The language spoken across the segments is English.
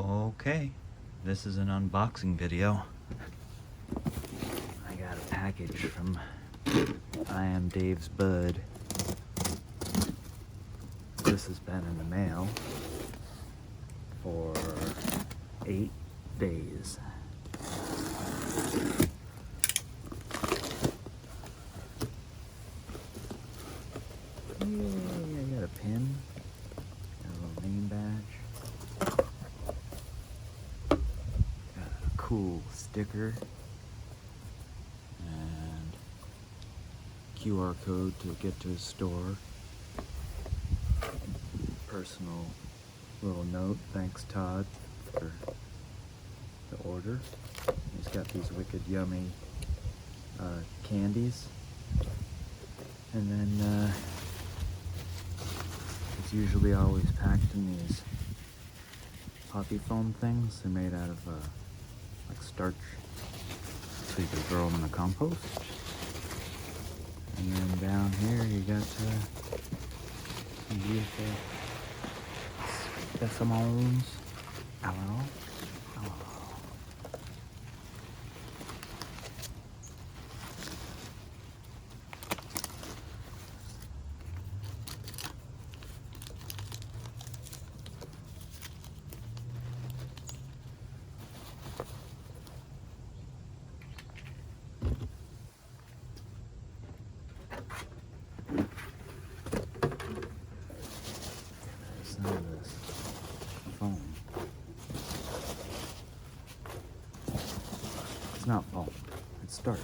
Okay, this is an unboxing video. I got a package from I Am Dave's Bud. This has been in the mail for 8 days. Yay, I got a pin, got a little name badge, got a cool sticker, and QR code to get to his store. Personal little note, thanks Todd for the order. He's got these wicked yummy candies, and then it's usually always packed in these poppy foam things. They're made out of like starch, so you can throw them in the compost. And then down here you got some beautiful specimens. Hello. Hello. Some of this foam. It's not foam, it's starch.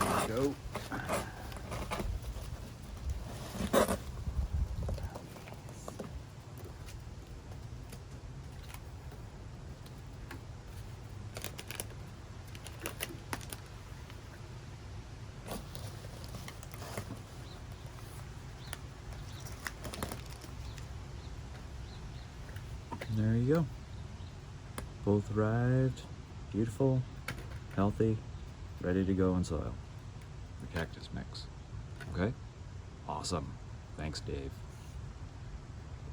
There we go. There you go. Both arrived. Beautiful, healthy, ready to go in soil. The cactus mix. Okay? Awesome. Thanks, Dave.